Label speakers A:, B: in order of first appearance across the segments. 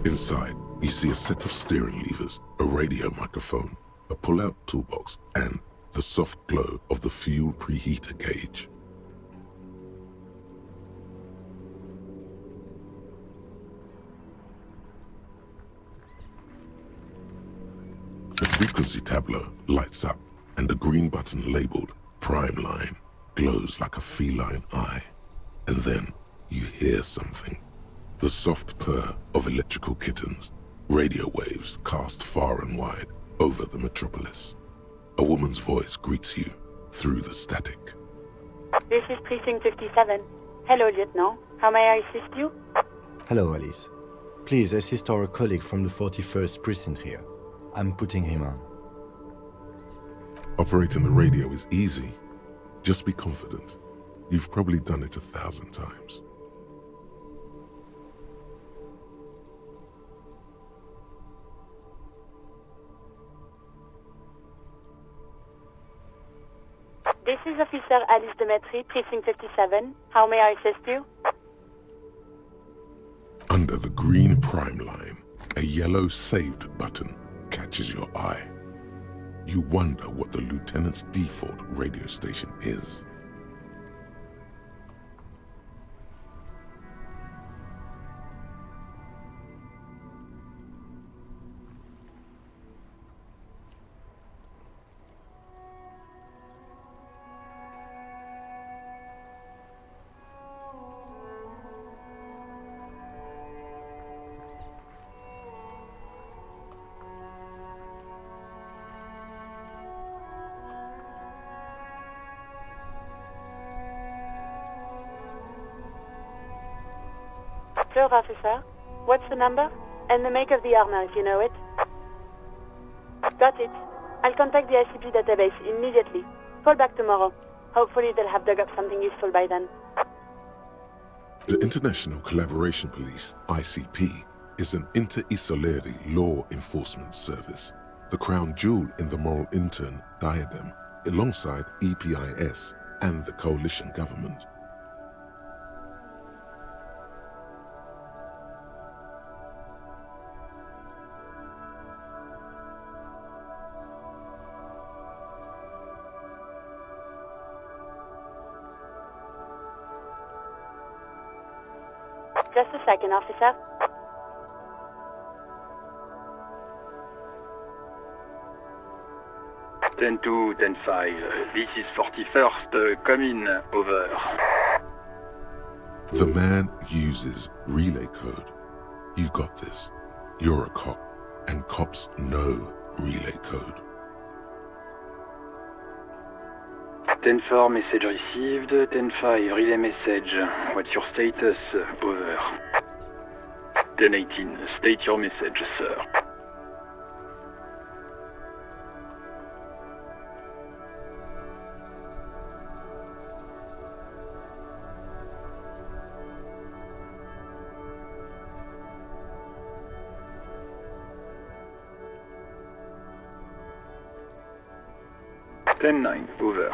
A: Inside, you see a set of steering levers, a radio microphone, a pull-out toolbox, and the soft glow of the fuel preheater gauge. The frequency tableau lights up, and the green button labeled Prime Line glows like a feline eye. And then you hear something. The soft purr of electrical kittens, radio waves cast far and wide over the metropolis. A woman's voice greets you through the static.
B: This is Precinct 57. Hello, Lieutenant. How may I assist you?
C: Hello, Alice. Please assist our colleague from the 41st Precinct here. I'm putting him on.
A: Operating the radio is easy. Just be confident. You've probably done it 1,000 times.
B: This is Officer Alice Demetri, Precinct 57. How may I assist you?
A: Under the green Prime Line, a yellow saved button catches your eye. You wonder what the lieutenant's default radio station is.
B: Sure, officer. What's the number? And the make of the armor, if you know it. Got it. I'll contact the ICP database immediately. Call back tomorrow. Hopefully they'll have dug up something useful by then.
A: The International Collaboration Police, ICP, is an inter-Isoleri law enforcement service, the crown jewel in the moral intern diadem, alongside EPIS and the coalition government.
B: Just a second, officer.
D: Ten 2, 10-5. This is 41st. Come in. Over.
A: The man uses relay code. You got this. You're a cop, and cops know relay code.
D: 10-4, message received. 10-5, relay message. What's your status? Over. 10-18, state your message, sir. Ten 9, over.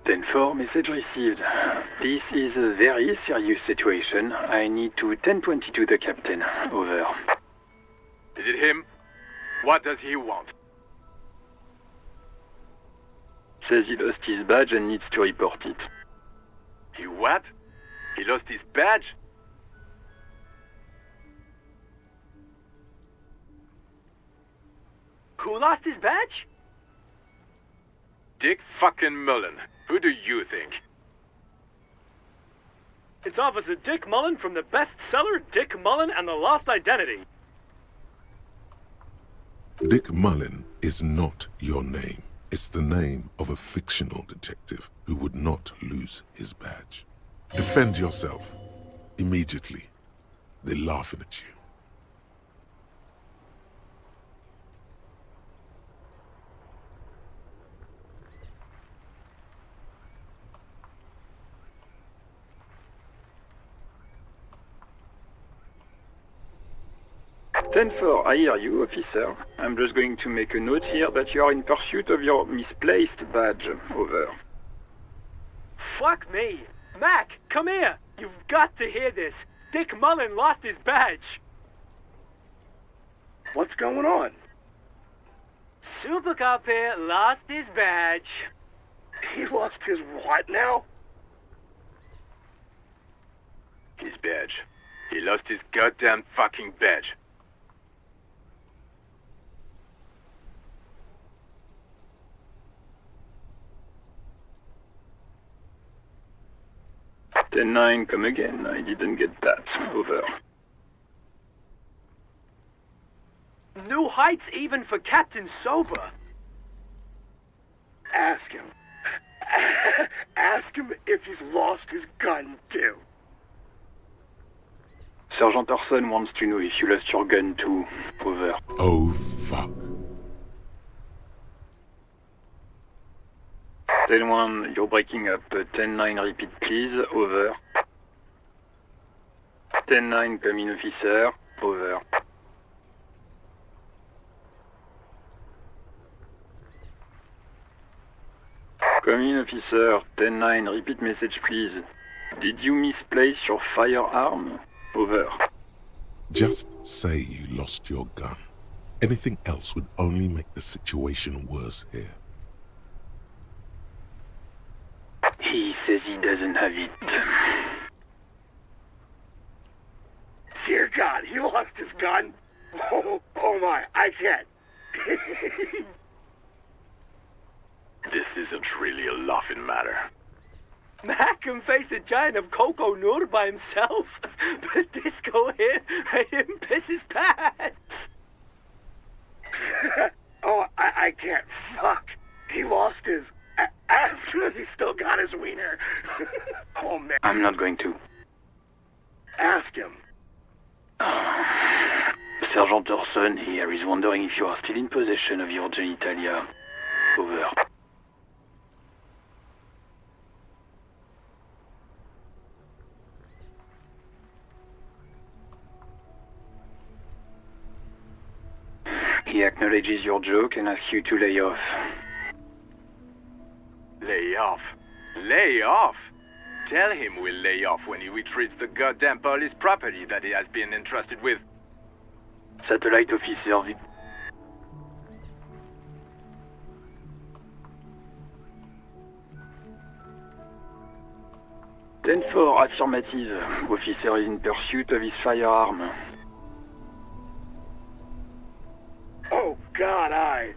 D: Ten 4, message received. This is a very serious situation. I need to 1022 the captain. Over.
E: Is it him? What does he want?
D: Says he lost his badge and needs to report it.
E: He what? He lost his badge?
F: Who lost his badge?
E: Dick fucking Mullen. Who do you think?
F: It's Officer Dick Mullen from the bestseller Dick Mullen and the Lost Identity.
A: Dick Mullen is not your name. It's the name of a fictional detective who would not lose his badge. Defend yourself. Immediately. They're laughing at you.
D: Ten 4, I hear you, officer. I'm just going to make a note here that you are in pursuit of your misplaced badge. Over.
F: Fuck me. Mac, come here! You've got to hear this. Dick Mullen lost his badge.
G: What's going on?
F: Super Cop here lost his badge.
G: He lost his what now?
E: His badge. He lost his goddamn fucking badge.
D: Ten-9, come again. I didn't get that. Over.
F: New heights even for Captain Sober.
G: Ask him. Ask him if he's lost his gun too.
D: Sergeant Orson wants to know if you lost your gun too. Over.
A: Oh, fuck.
D: 10-1, you're breaking up. 10-9, repeat please. Over. 10-9, come in officer. Over. Come in officer. 10-9, repeat message please. Did you misplace your firearm? Over.
A: Just say you lost your gun. Anything else would only make the situation worse here.
D: He says he doesn't have it.
G: Dear God, he lost his gun. Oh my, I can't.
E: This isn't really a laughing matter.
F: Mac can face a giant of Coco Nur by himself, but Disco here made him piss his pants.
G: Oh, I can't. Fuck. He lost his... Ask him if he's still got his wiener. Oh man.
D: I'm not going to.
G: Ask him.
D: Sergeant Orson here is wondering if you are still in possession of your genitalia. Over. He acknowledges your joke and asks you to lay off.
E: Lay off. Lay off? Tell him we'll lay off when he retrieves the goddamn police property that he has been entrusted with.
D: Satellite officer. 10-4, affirmative. Officer is in pursuit of his firearm.
G: Oh God,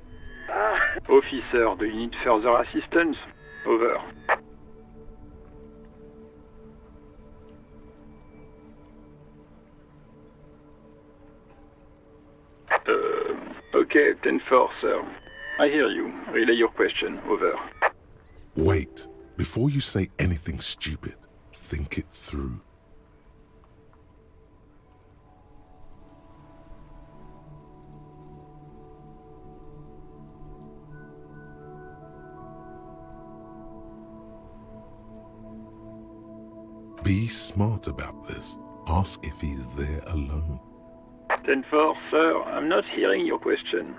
D: Officer, do you need further assistance? Over. Okay, 10-4, sir. I hear you. Relay your question. Over.
A: Wait. Before you say anything stupid, think it through. Be smart about this. Ask if he's there alone.
D: 10-4, sir. I'm not hearing your question.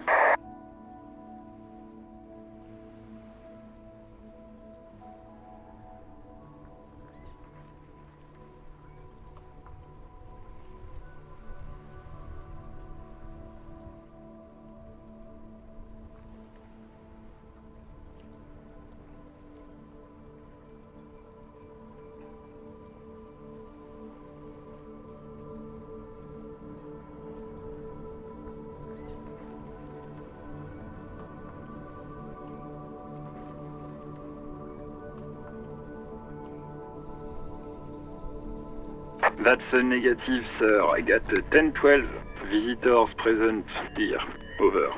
D: That's a negative, sir. I got 10-12 visitors present here. Over.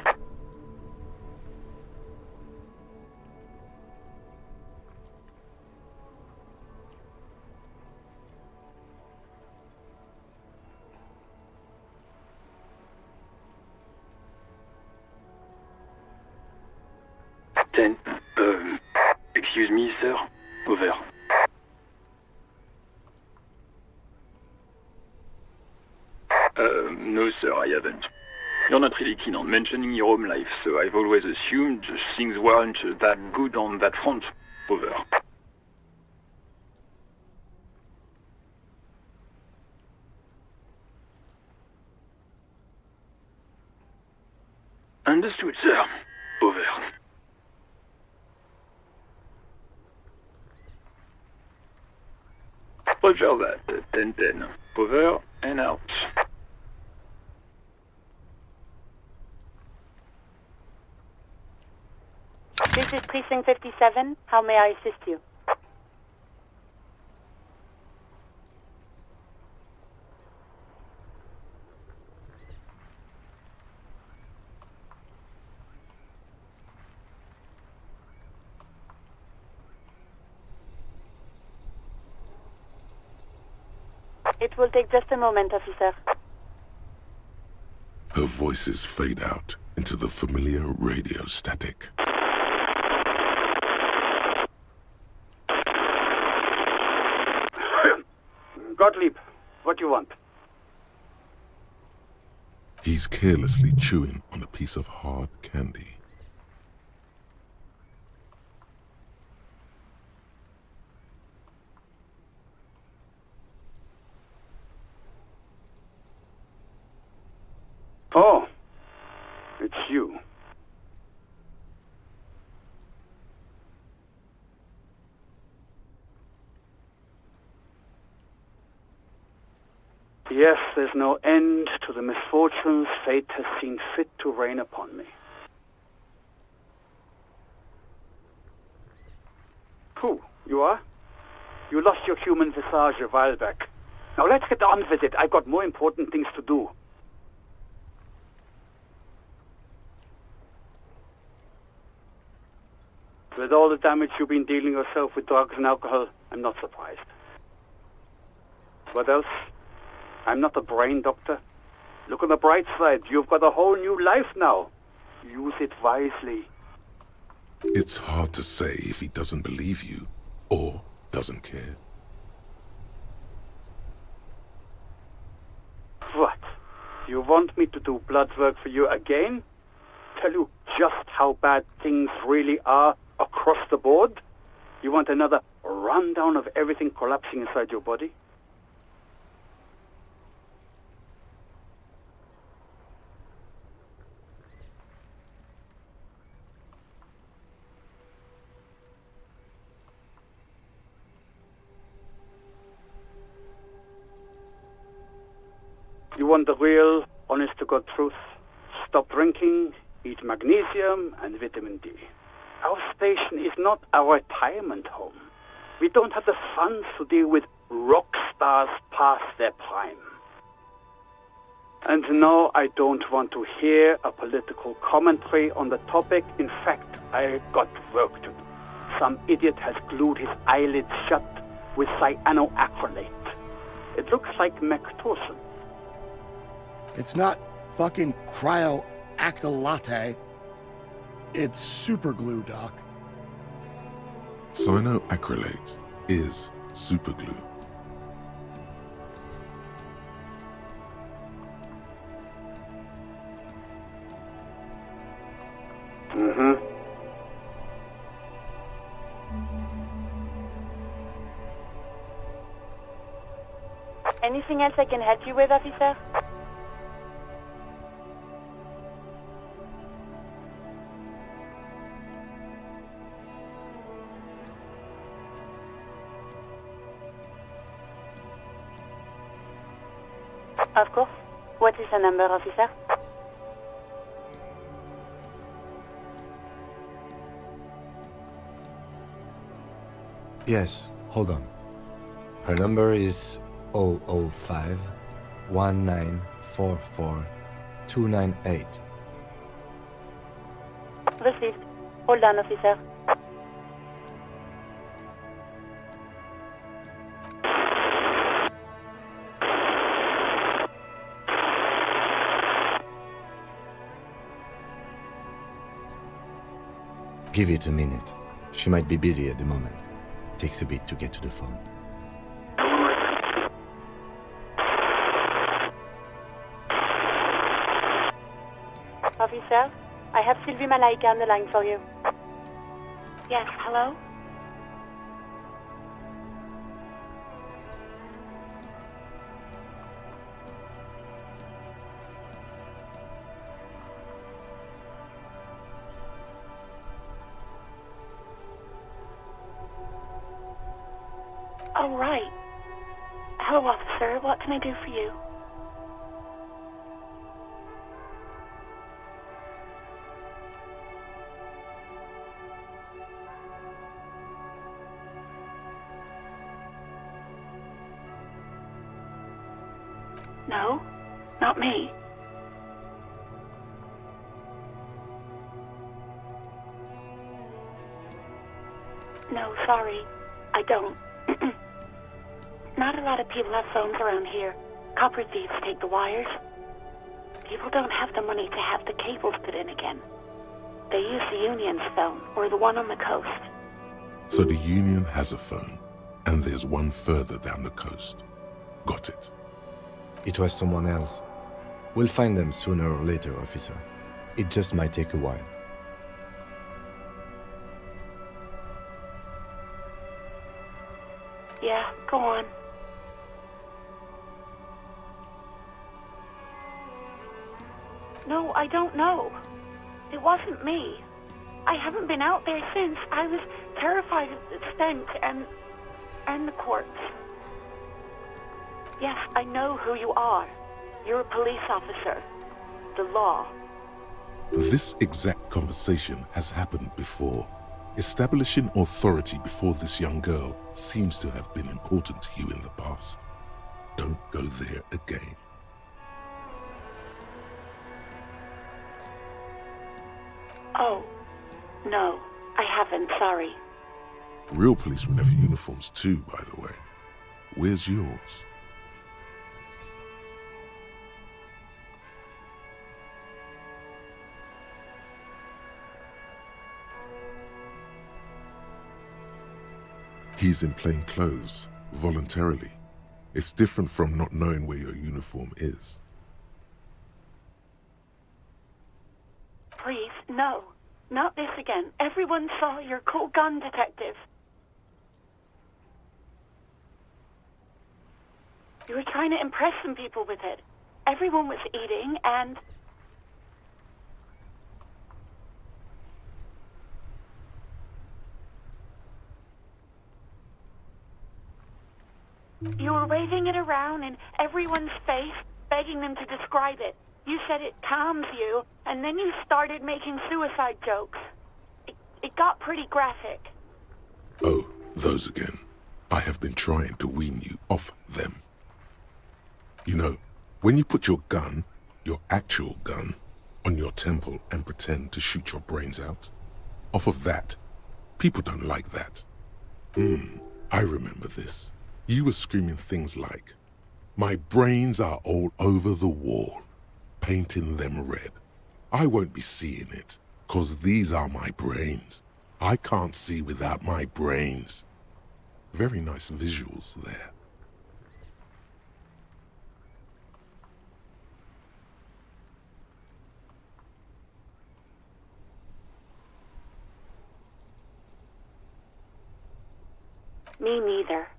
D: Excuse me, sir. Over. No, sir, I haven't. You're not really keen on mentioning your home life, so I've always assumed things weren't that good on that front. Over. Understood, sir. Over. Roger that. 10-10. Over and out.
B: This is Precinct 57. How may I assist you? It will take just a moment, officer.
A: Her voices fade out into the familiar radio static.
G: Gottlieb, what do you want?
A: He's carelessly chewing on a piece of hard candy.
G: Oh, it's you. Yes, there's no end to the misfortunes fate has seen fit to rain upon me. Who? You are? You lost your human visage a while back. Now let's get on with it. I've got more important things to do. With all the damage you've been dealing yourself with drugs and alcohol, I'm not surprised. What else? I'm not a brain doctor. Look on the bright side. You've got a whole new life now. Use it wisely.
A: It's hard to say if he doesn't believe you or doesn't care.
G: What? You want me to do blood work for you again? Tell you just how bad things really are across the board? You want another rundown of everything collapsing inside your body? You want the real, honest-to-God truth? Stop drinking, eat magnesium and vitamin D. Our station is not a retirement home. We don't have the funds to deal with rock stars past their prime. And no, I don't want to hear a political commentary on the topic. In fact, I got work to do. Some idiot has glued his eyelids shut with cyanoacrylate. It looks like Mactorson.
H: It's not fucking cryoactylate. It's super glue, Doc.
A: Cyanoacrylate is superglue.
B: Anything else I can help you with, officer? Of course. What is the number, officer?
C: Yes, hold on. Her number is 005 1944 298.
B: Received. Hold on, officer.
C: Give it a minute. She might be busy at the moment. Takes a bit to get to the phone.
B: Officer, I have Sylvie Malaika on the line for you. Yes, hello? Oh, right. Hello, officer. What can I do for you? No, not me. No, sorry. I don't. Not a lot of people have phones around here. Copper thieves take the wires. People don't have the money to have the cables put in again. They use the Union's phone, or the one on the coast.
A: So the Union has a phone, and there's one further down the coast. Got it.
C: It was someone else. We'll find them sooner or later, officer. It just might take a while.
B: Yeah, go on. No, I don't know. It wasn't me. I haven't been out there since. I was terrified of the stench and the corpse. Yes, I know who you are. You're a police officer. The law.
A: This exact conversation has happened before. Establishing authority before this young girl seems to have been important to you in the past. Don't go there again.
B: Oh, no, I haven't, sorry.
A: Real policemen have uniforms too, by the way. Where's yours? He's in plain clothes, voluntarily. It's different from not knowing where your uniform is.
B: Please, no. Not this again. Everyone saw your cool gun, detective. You were trying to impress some people with it. Everyone was eating and... You were waving it around in everyone's face, begging them to describe it. You said it calms you, and then you started making suicide jokes. It got pretty graphic.
A: Oh, those again. I have been trying to wean you off them. You know, when you put your gun, your actual gun, on your temple and pretend to shoot your brains out, off of that, people don't like that. I remember this. You were screaming things like, "My brains are all over the wall, painting them red. I won't be seeing it, 'cause these are my brains. I can't see without my brains." Very nice visuals there.
B: Me neither.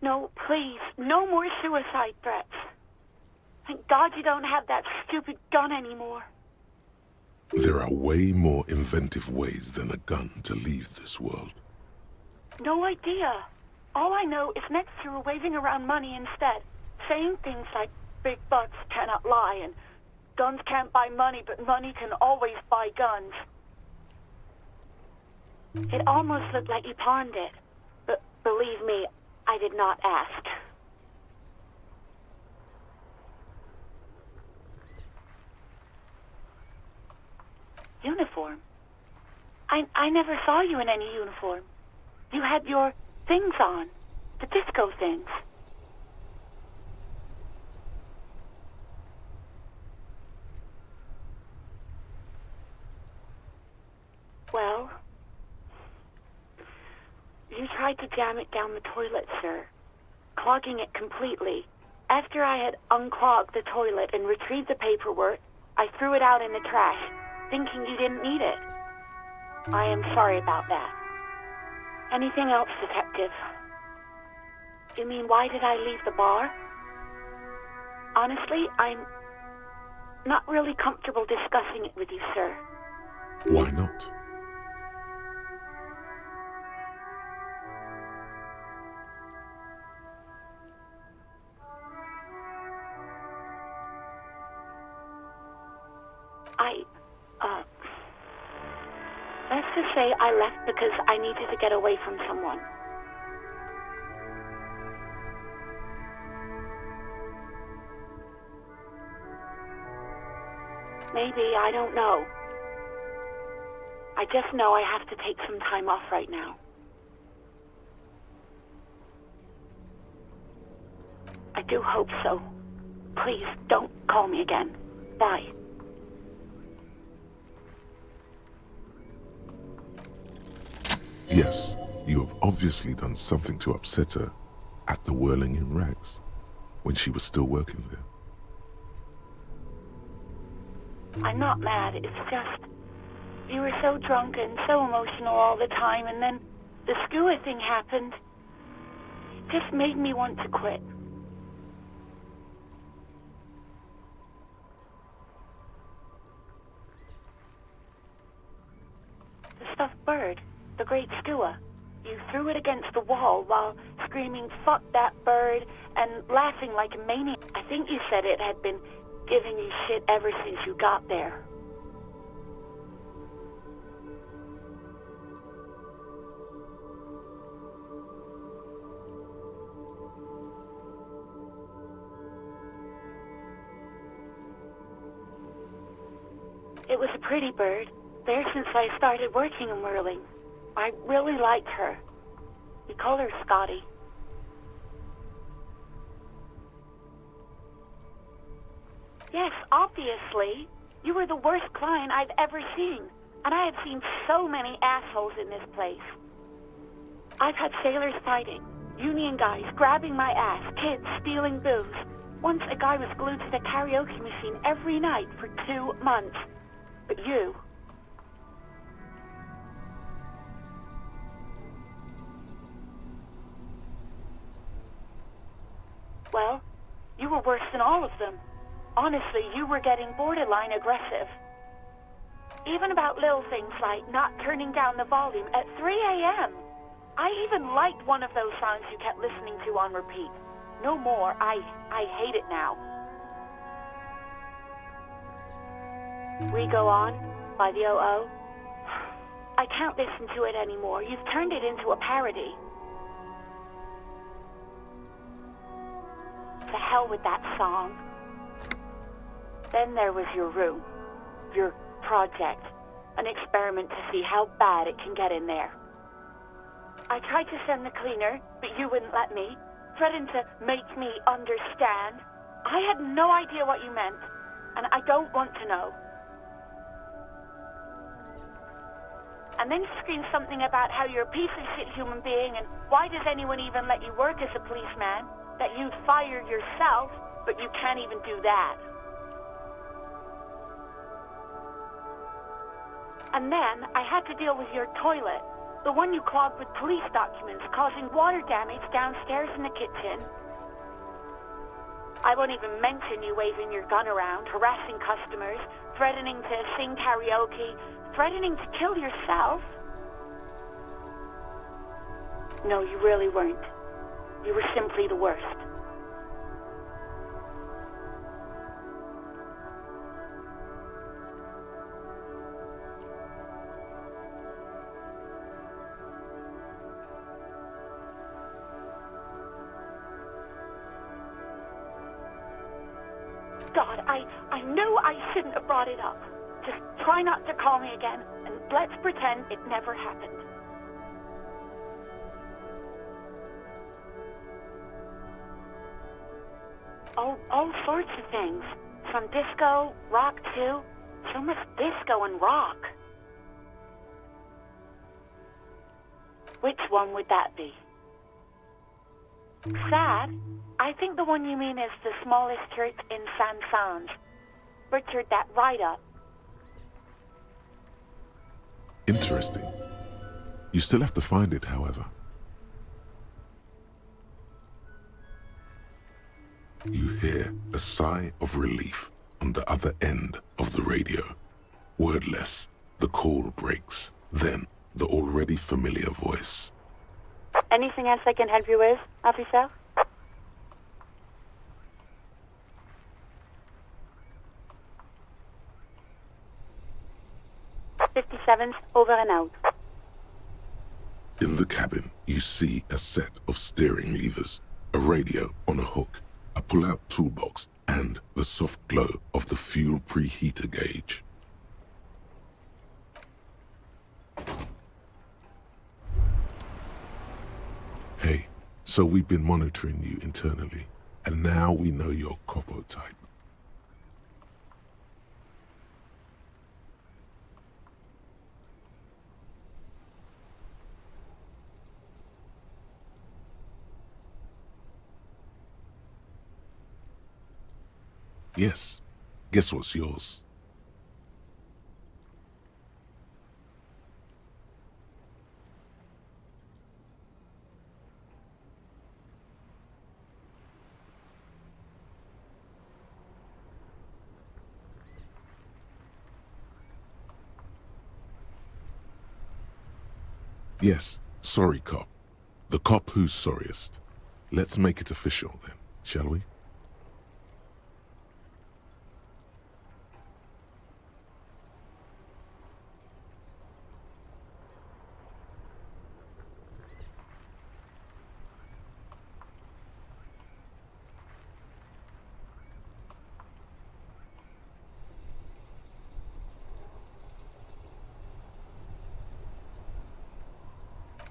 B: No, please, no more suicide threats. Thank God you don't have that stupid gun anymore.
A: There are way more inventive ways than a gun to leave this world.
B: No idea. All I know is next you were waving around money instead, saying things like big bucks cannot lie and guns can't buy money, but money can always buy guns. It almost looked like you pawned it, but believe me, I did not ask. Uniform? I never saw you in any uniform. You had your things on, the disco things. Well, you tried to jam it down the toilet, sir, clogging it completely. After I had unclogged the toilet and retrieved the paperwork, I threw it out in the trash, thinking you didn't need it. I am sorry about that. Anything else, detective? You mean, why did I leave the bar? Honestly, I'm not really comfortable discussing it with you, sir.
A: Why not?
B: Let's just say I left because I needed to get away from someone. Maybe, I don't know. I just know I have to take some time off right now. I do hope so. Please, don't call me again. Bye.
A: Yes, you have obviously done something to upset her at the Whirling in Rags, when she was still working there.
B: I'm not mad, it's just... You were so drunk and so emotional all the time, and then the skua thing happened. It just made me want to quit. The stuffed bird, the great skua. You threw it against the wall while screaming, "Fuck that bird," and laughing like a maniac. I think you said it had been giving you shit ever since you got there. It was a pretty bird, there since I started working in whirling. I really liked her. We call her Scotty. Yes, obviously. You were the worst client I've ever seen. And I have seen so many assholes in this place. I've had sailors fighting, union guys grabbing my ass, kids stealing booze. Once a guy was glued to the karaoke machine every night for 2 months. But you... Well, you were worse than all of them. Honestly, you were getting borderline aggressive. Even about little things like not turning down the volume at 3 a.m. I even liked one of those songs you kept listening to on repeat. No more. I hate it now. We Go On by the O.O. I can't listen to it anymore. You've turned it into a parody. To hell with that song. Then there was your room, your project, an experiment to see how bad it can get in there. I tried to send the cleaner, but you wouldn't let me, threatened to make me understand. I had no idea what you meant, and I don't want to know. And then you screamed something about how you're a piece of shit human being, and why does anyone even let you work as a policeman? That you'd fire yourself, but you can't even do that. And then I had to deal with your toilet, the one you clogged with police documents, causing water damage downstairs in the kitchen. I won't even mention you waving your gun around, harassing customers, threatening to sing karaoke, threatening to kill yourself. No, you really weren't. You were simply the worst. God, I knew I shouldn't have brought it up. Just try not to call me again, and let's pretend it never happened. All sorts of things. From disco, rock too. So much disco and rock. Which one would that be? Sad? I think the one you mean is the smallest church in Saint-Saëns. Butchered that right up.
A: Interesting. You still have to find it, however. You hear a sigh of relief on the other end of the radio. Wordless, The call breaks. Then, the already familiar voice.
B: Anything else I can help you with, officer? 57th, over and out.
A: In the cabin, you see a set of steering levers, a radio on a hook, a pull-out toolbox, and the soft glow of the fuel preheater gauge. Hey, so we've been monitoring you internally, and now we know your copo type. Yes. Guess what's yours? Yes, sorry cop. The cop who's sorriest. Let's make it official then, shall we?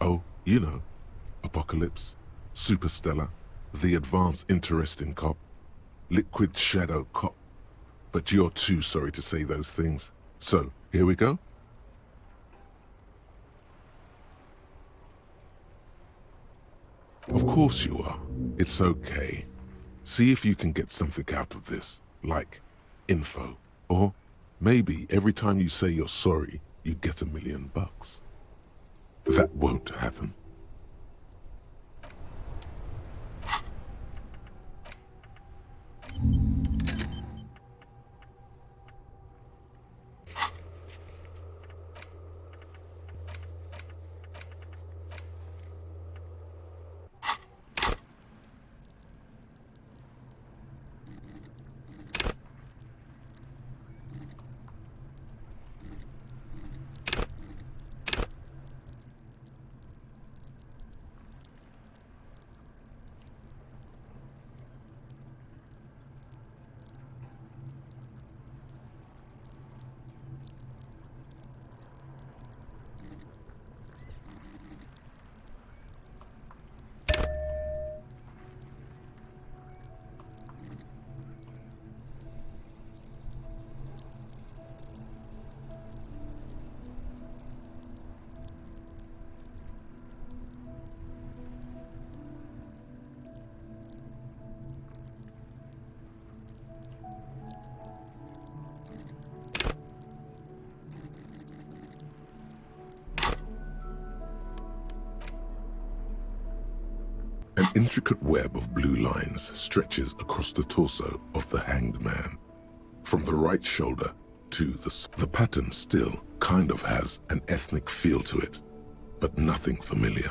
A: Oh, you know, Apocalypse, Superstellar, the advanced interesting cop, liquid shadow cop. But you're too sorry to say those things. So, here we go? Of course you are. It's okay. See if you can get something out of this, like info. Or maybe every time you say you're sorry, you get $1 million. That won't happen. An intricate web of blue lines stretches across the torso of the hanged man. From the right shoulder to the pattern still kind of has an ethnic feel to it, but nothing familiar.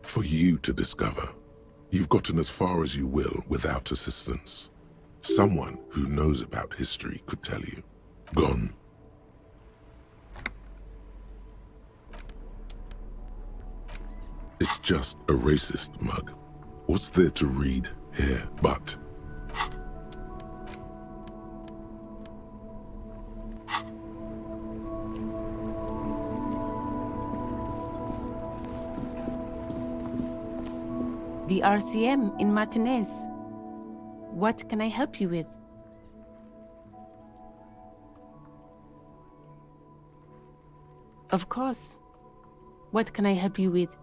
A: For you to discover, you've gotten as far as you will without assistance. Someone who knows about history could tell you. Gone. It's just a racist mug. What's there to read here but?
I: The RCM in Martinez. What can I help you with? Of course. What can I help you with?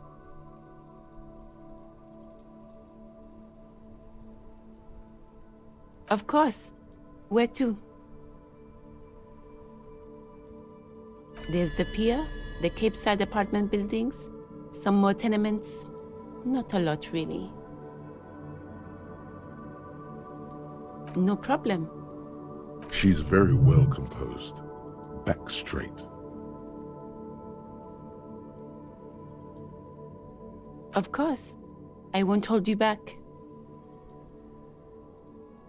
I: Of course. Where to? There's the pier, the Cape Side apartment buildings, some more tenements. Not a lot, really. No problem.
A: She's very well composed. Back straight.
I: Of course. I won't hold you back.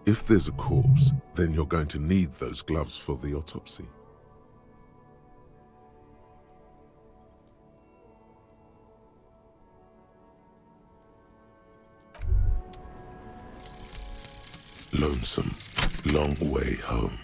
A: If there's a corpse, then you're going to need those gloves for the autopsy. Lonesome, long way home.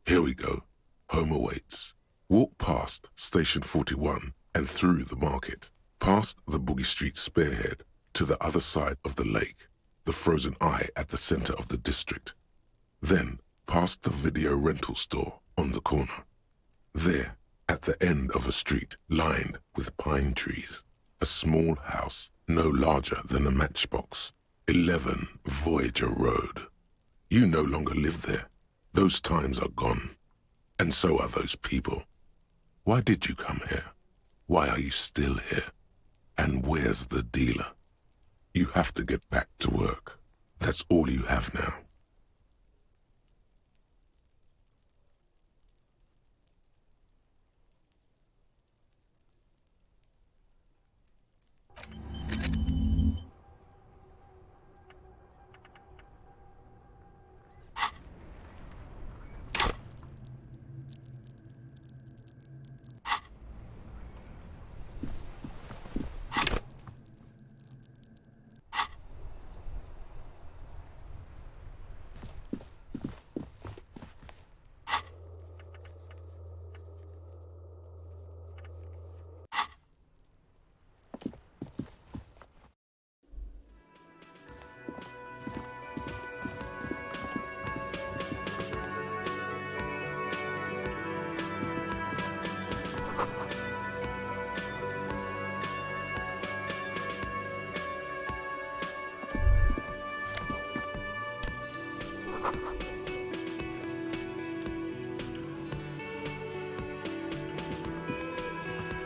A: Here we go. Home awaits. Walk past Station 41 and through the market, past the Boogie Street spearhead, to the other side of the lake, the frozen eye at the center of the district. Then, past the video rental store on the corner. There, at the end of a street lined with pine trees, a small house no larger than a matchbox, 11 Voyager Road. You no longer live there. Those times are gone. And so are those people. Why did you come here? Why are you still here? And where's the dealer? You have to get back to work. That's all you have now.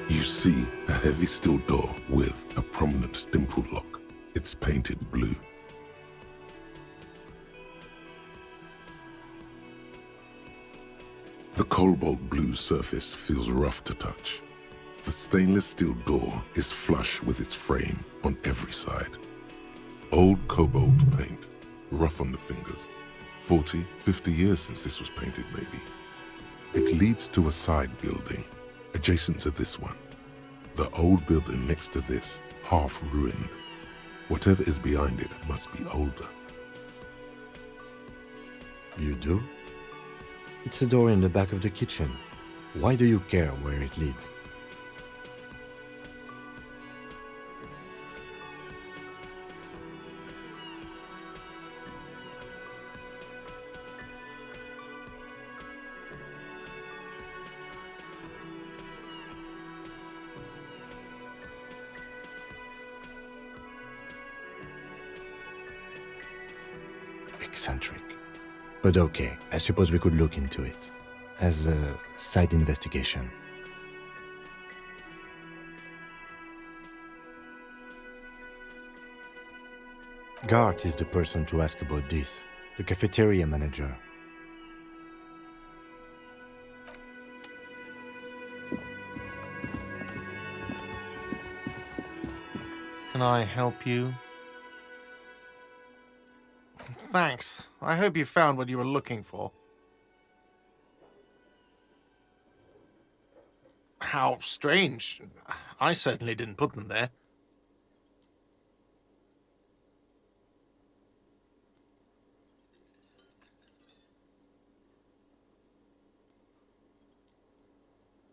A: You see a heavy steel door with a prominent dimple lock. It's painted blue. The cobalt blue surface feels rough to touch. The stainless steel door is flush with its frame on every side. Old cobalt paint, rough on the fingers. 40, 50 years since this was painted, maybe. It leads to a side building, adjacent to this one. The old building next to this, half ruined. Whatever is behind it must be older.
C: You do? It's a door in the back of the kitchen. Why do you care where it leads? Eccentric. But okay, I suppose we could look into it. As a side investigation. Gart is the person to ask about this. The cafeteria manager.
J: Can I help you? Thanks. I hope you found what you were looking for. How strange. I certainly didn't put them there.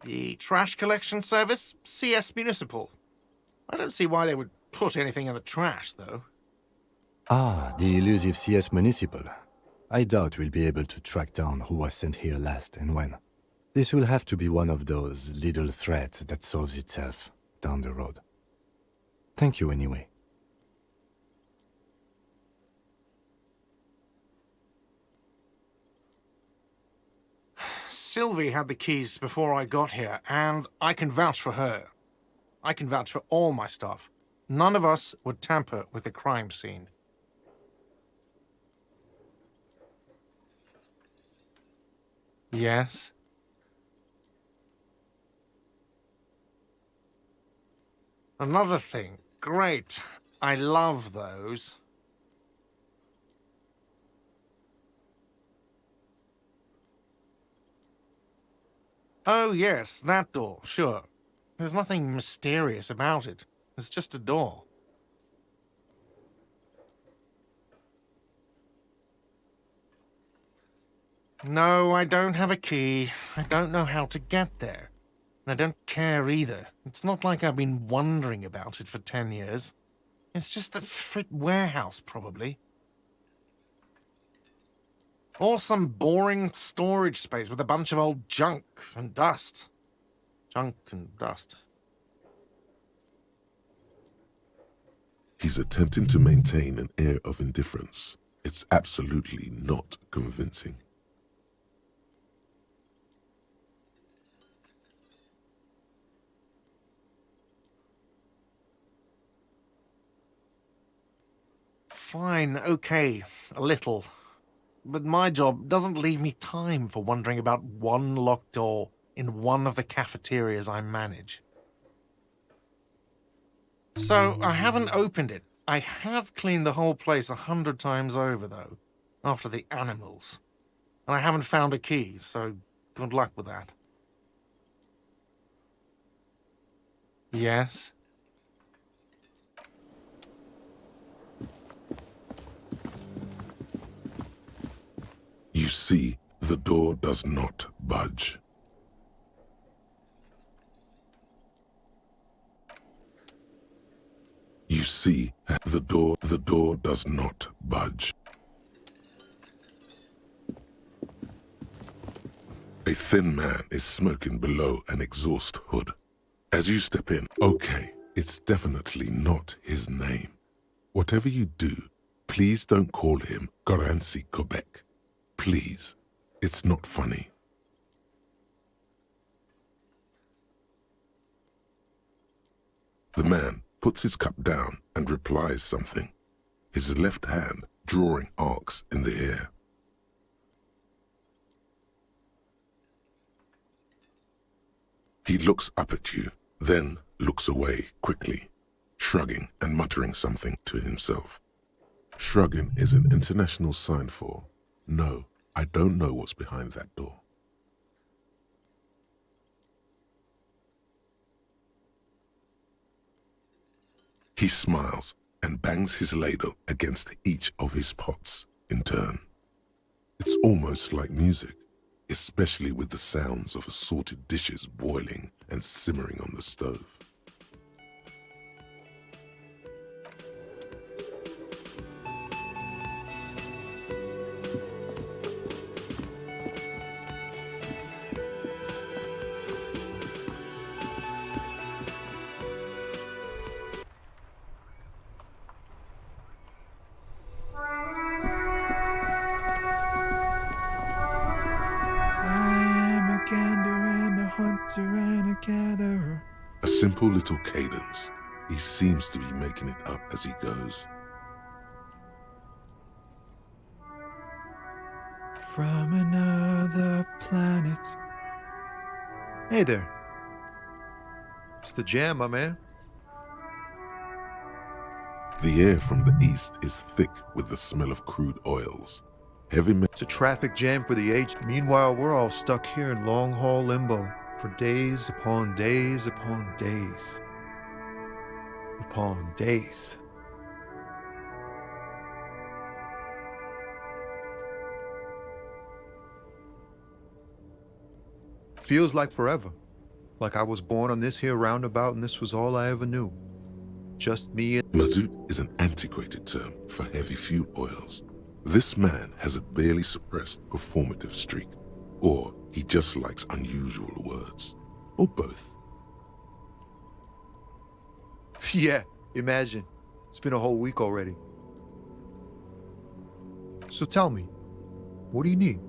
J: The trash collection service? CS Municipal. I don't see why they would put anything in the trash, though.
C: Ah, the elusive CS Municipal. I doubt we'll be able to track down who was sent here last and when. This will have to be one of those little threats that solves itself down the road. Thank you anyway.
J: Sylvie had the keys before I got here, and I can vouch for her. I can vouch for all my staff. None of us would tamper with the crime scene. Yes? Another thing. Great. I love those. Oh, yes, that door, sure. There's nothing mysterious about it. It's just a door. No, I don't have a key. I don't know how to get there. And I don't care either. It's not like I've been wondering about it for 10 years. It's just a frit warehouse, probably. Or some boring storage space with a bunch of old junk and dust. Junk and dust.
A: He's attempting to maintain an air of indifference. It's absolutely not convincing.
J: Fine, okay, a little. But my job doesn't leave me time for wondering about one locked door in one of the cafeterias I manage. So, I haven't opened it. I have cleaned the whole place 100 times over, though, after the animals. And I haven't found a key, so good luck with that. Yes?
A: You see, the door does not budge. You see, the door does not budge. A thin man is smoking below an exhaust hood. As you step in, okay, it's definitely not his name. Whatever you do, please don't call him Garancy Quebec. Please, it's not funny. The man puts his cup down and replies something, his left hand drawing arcs in the air. He looks up at you, then looks away quickly, shrugging and muttering something to himself. Shrugging is an international sign for, no, I don't know what's behind that door. He smiles and bangs his ladle against each of his pots in turn. It's almost like music, especially with the sounds of assorted dishes boiling and simmering on the stove. A simple little cadence. He seems to be making it up as he goes.
K: From another planet. Hey there. It's the jam, my man.
A: The air from the east is thick with the smell of crude oils.
K: It's a traffic jam for the aged. Meanwhile, we're all stuck here in long-haul limbo for days upon days upon days upon days. Feels like forever. Like I was born on this here roundabout and this was all I ever knew. Just me and...
A: Mazout is an antiquated term for heavy fuel oils. This man has a barely suppressed performative streak, or he just likes unusual words, or both.
K: Yeah, imagine. It's been a whole week already. So tell me, what do you need?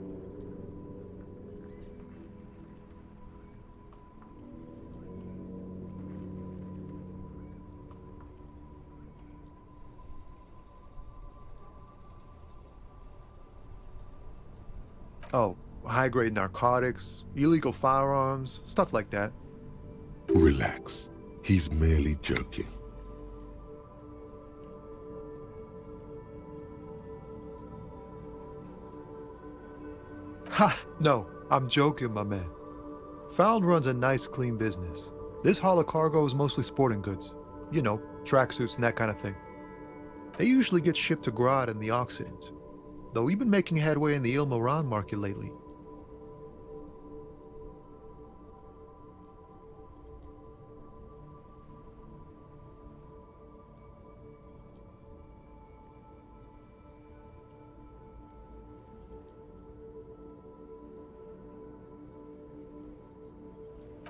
K: Oh, high-grade narcotics, illegal firearms, stuff like that.
A: Relax. He's merely joking.
K: Ha! No, I'm joking, my man. Found runs a nice, clean business. This haul of cargo is mostly sporting goods. You know, tracksuits and that kind of thing. They usually get shipped to Grad in the Occident, though we've been making headway in the Il Moran market lately.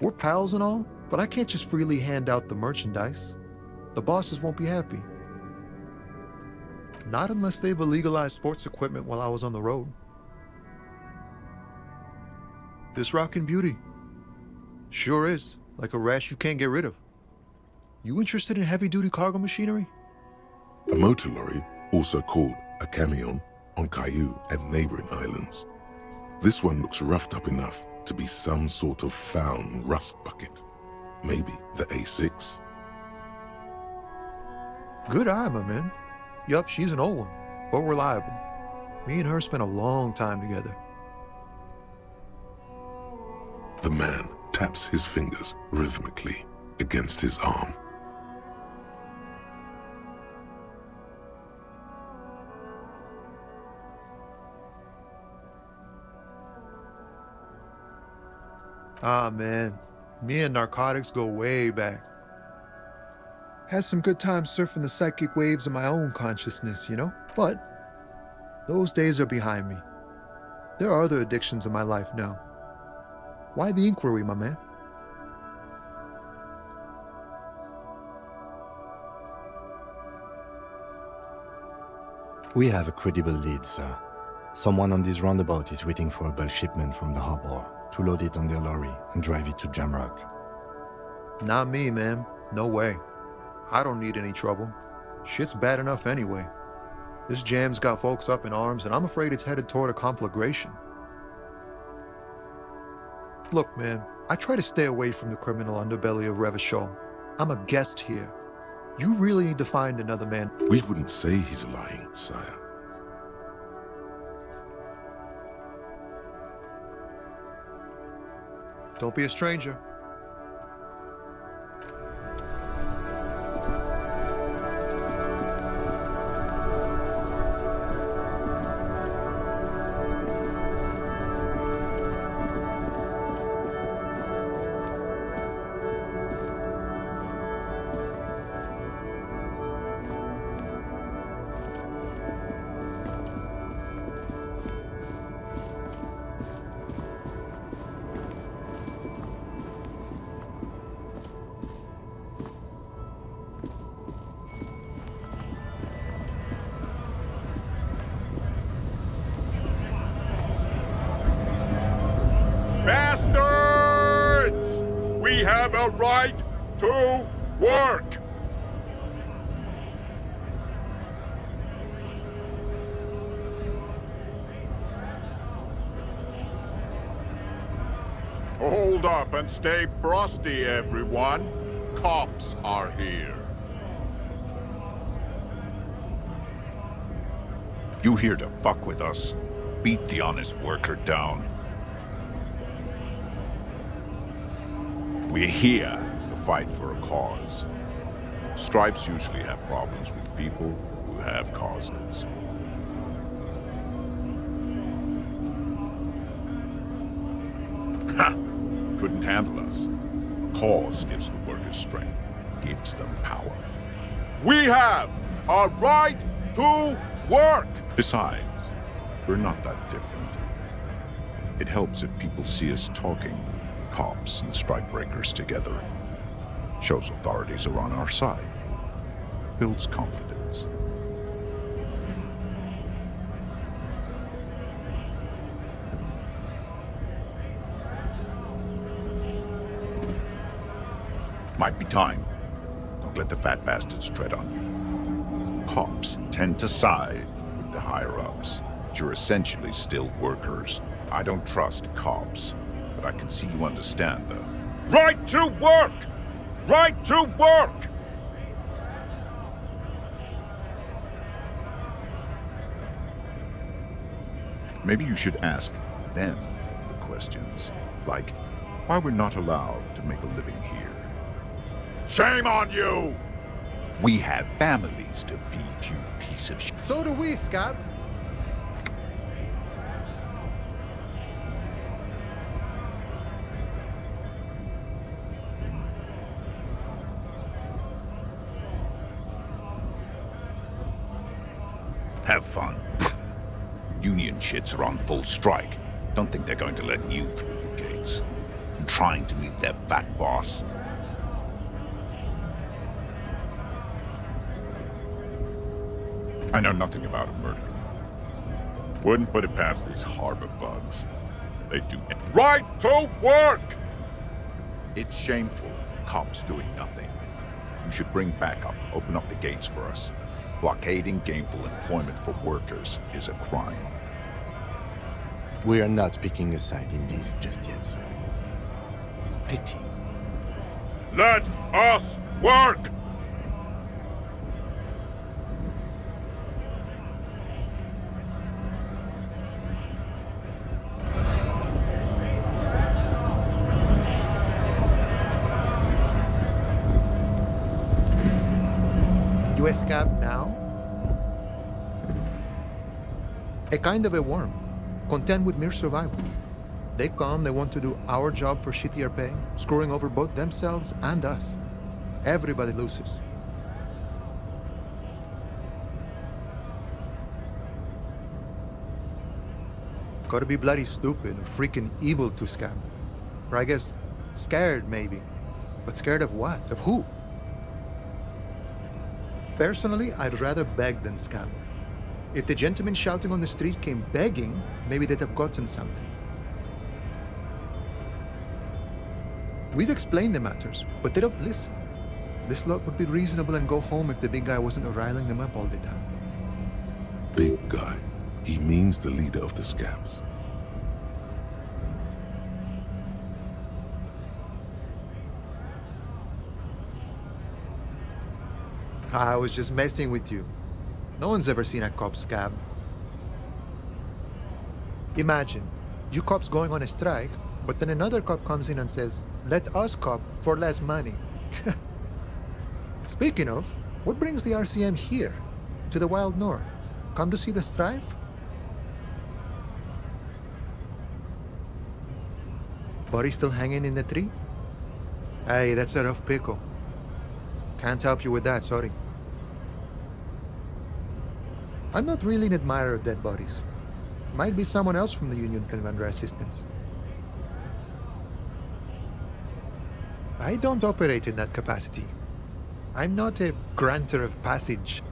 K: We're pals and all, but I can't just freely hand out the merchandise. The bosses won't be happy. Not unless they've illegalized sports equipment while I was on the road. This rockin' beauty. Sure is, like a rash you can't get rid of. You interested in heavy-duty cargo machinery?
A: A motor lorry, also called a camion, on Caillou and neighboring islands. This one looks roughed up enough to be some sort of found rust bucket. Maybe the A6.
K: Good eye, my man. Yup, she's an old one, but reliable. Me and her spent a long time together.
A: The man taps his fingers rhythmically against his arm.
K: Ah, man. Me and narcotics go way back. Had some good times surfing the psychic waves of my own consciousness, you know? But those days are behind me. There are other addictions in my life now. Why the inquiry, my man?
C: We have a credible lead, sir. Someone on this roundabout is waiting for a bulk shipment from the harbor to load it on their lorry and drive it to Jamrock.
K: Not me, man. No way. I don't need any trouble. Shit's bad enough anyway. This jam's got folks up in arms, and I'm afraid it's headed toward a conflagration. Look, man, I try to stay away from the criminal underbelly of Revachol. I'm a guest here. You really need to find another man.
A: We wouldn't say he's lying, sire.
K: Don't be a stranger.
L: Bastards! We have a right to work! Hold up and stay frosty, everyone. Cops are here.
M: You here to fuck with us? Beat the honest worker down. We're here to fight for a cause. Stripes usually have problems with people who have causes. Ha! Couldn't handle us. Cause gives the workers strength, gives them power.
L: We have a right to work!
M: Besides, we're not that different. It helps if people see us talking, cops and strikebreakers together. Shows authorities are on our side. Builds confidence. Might be time. Don't let the fat bastards tread on you. Cops tend to side with the higher-ups. but you're essentially still workers. I don't trust cops, but I can see you understand the
L: Right to work! Right to work!
M: Maybe you should ask them the questions, like why we're not allowed to make a living here.
L: Shame on you!
M: We have families to feed, you piece of shit.
K: So do we, Scab.
M: Have fun. Union shits are on full strike. Don't think they're going to let you through the gates. I'm trying to meet their fat boss. I know nothing about a murder. Wouldn't put it past these harbor bugs. They do
L: Right to work!
M: It's shameful. Cops doing nothing. You should bring backup. Open up the gates for us. Blockading gainful employment for workers is a crime.
C: We are not picking a side in this just yet, sir.
M: Pity.
L: Let us work!
K: US Scab now? A kind of a worm, content with mere survival. They come, they want to do our job for shittier pay, screwing over both themselves and us. Everybody loses. Gotta be bloody stupid or freaking evil to Scab. Or I guess scared maybe. But scared of what? Of who? Personally, I'd rather beg than scam. If the gentleman shouting on the street came begging, maybe they'd have gotten something. We've explained the matters, but they don't listen. This lot would be reasonable and go home if the big guy wasn't riling them up all the time.
A: Big guy. He means the leader of the scabs.
K: I was just messing with you. No one's ever seen a cop scab. Imagine, you cops going on a strike, but then another cop comes in and says, let us cop for less money. Speaking of, what brings the RCM here, to the wild north? Come to see the strife? Body still hanging in the tree? Hey, that's a rough pickle. Can't help you with that, sorry. I'm not really an admirer of dead bodies. Might be someone else from the Union can render assistance. I don't operate in that capacity. I'm not a granter of passage.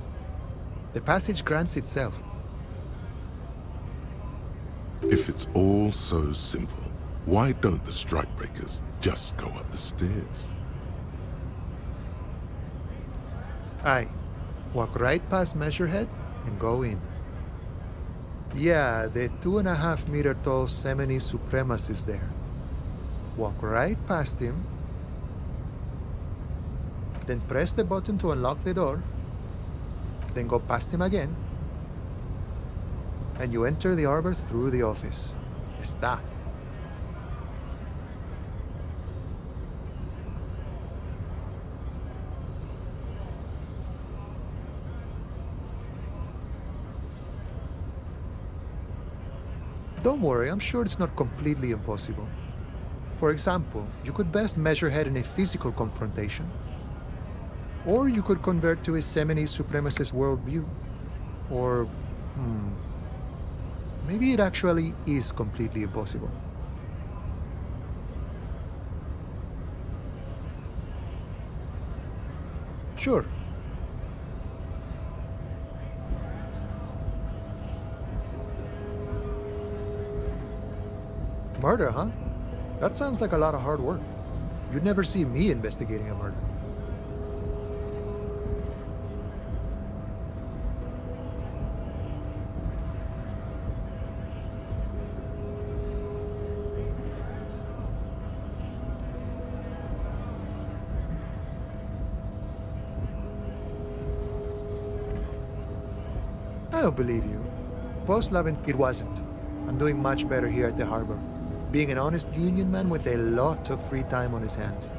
K: The passage grants itself.
A: If it's all so simple, why don't the strikebreakers just go up the stairs?
K: Aye. Walk right past Measurehead and go in. Yeah, the 2.5 meter tall Semini supremacist is there. Walk right past him, then press the button to unlock the door, then go past him again, and you enter the arbor through the office. Está. Don't worry, I'm sure it's not completely impossible. For example, you could best Measurehead in a physical confrontation. Or you could convert to a Semini supremacist worldview. Or, maybe it actually is completely impossible. Sure. Murder, huh? That sounds like a lot of hard work. You'd never see me investigating a murder. I don't believe you. Post-11, it wasn't. I'm doing much better here at the harbor. Being an honest union man with a lot of free time on his hands.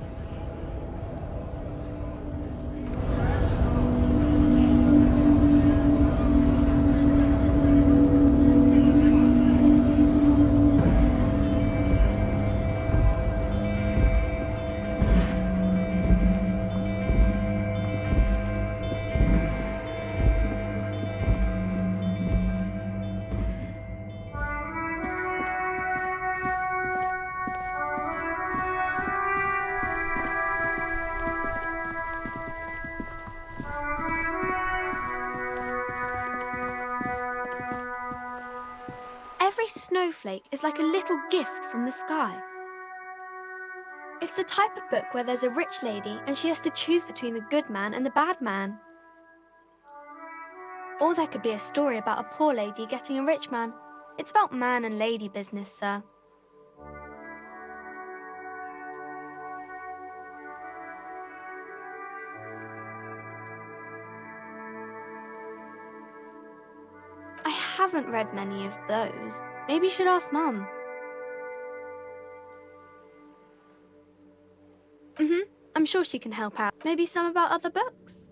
N: Every snowflake is like a little gift from the sky. It's the type of book where there's a rich lady and she has to choose between the good man and the bad man. Or there could be a story about a poor lady getting a rich man. It's about man and lady business, sir. I haven't read many of those. Maybe you should ask Mum. I'm sure she can help out. Maybe some about other books.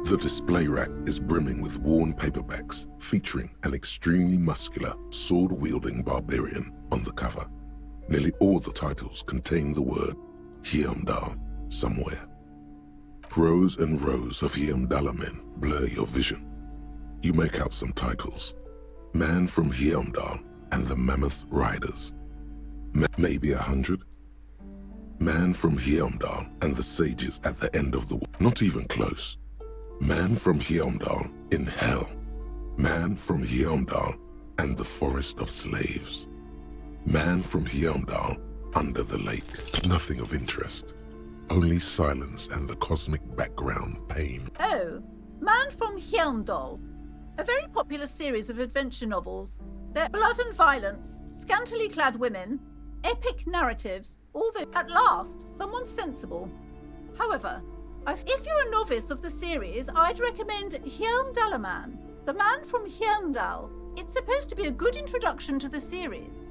A: The display rack is brimming with worn paperbacks featuring an extremely muscular, sword-wielding barbarian on the cover. Nearly all the titles contain the word Heimdall somewhere. Rows and rows of Heimdall men blur your vision. You make out some titles. Man from Heimdall and the Mammoth Riders. Maybe 100. Man from Heimdall and the sages at the end of the world. Not even close. Man from Heimdall in hell. Man from Heimdall and the forest of slaves. Man from Heimdall under the lake. Nothing of interest. Only silence and the cosmic background pain.
O: Oh, Man from Heimdall. A very popular series of adventure novels. They're blood and violence, scantily clad women, epic narratives, although at last, someone sensible. However, if you're a novice of the series, I'd recommend Heimdallaman, the Man from Heimdall. It's supposed to be a good introduction to the series.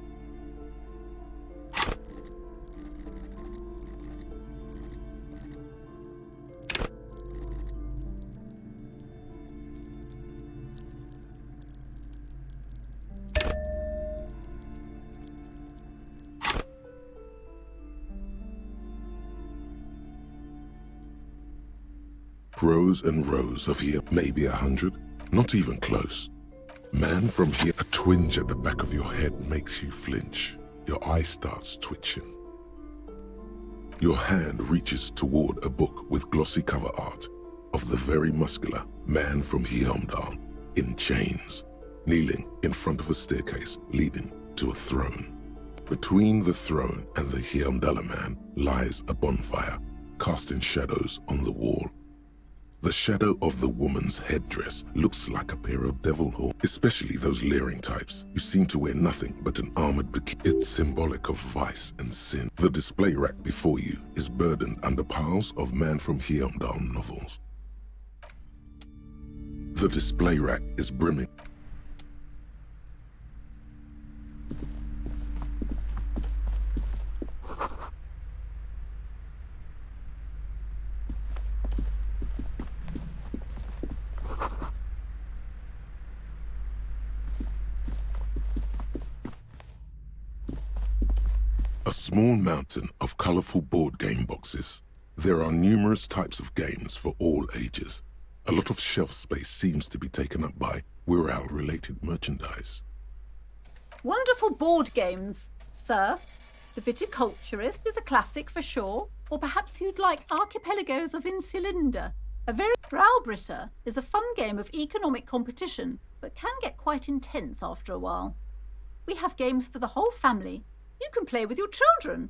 A: Rows and rows of here, maybe 100, not even close. Man from here, a twinge at the back of your head makes you flinch. Your eye starts twitching. Your hand reaches toward a book with glossy cover art of the very muscular Man from Heimdall in chains, kneeling in front of a staircase leading to a throne. Between the throne and the Heimdallaman lies a bonfire, casting shadows on the wall. The shadow of the woman's headdress looks like a pair of devil horns, especially those leering types who seem to wear nothing but an armored bikini. It's symbolic of vice and sin. The display rack before you is burdened under piles of Man from Heimdall novels. The display rack is brimming. A small mountain of colorful board game boxes. There are numerous types of games for all ages. A lot of shelf space seems to be taken up by Wirral-related merchandise.
O: Wonderful board games, sir. The Viticulturist is a classic for sure, or perhaps you'd like Archipelagos of Incelinda. A very Browbritter is a fun game of economic competition, but can get quite intense after a while. We have games for the whole family. You can play with your children.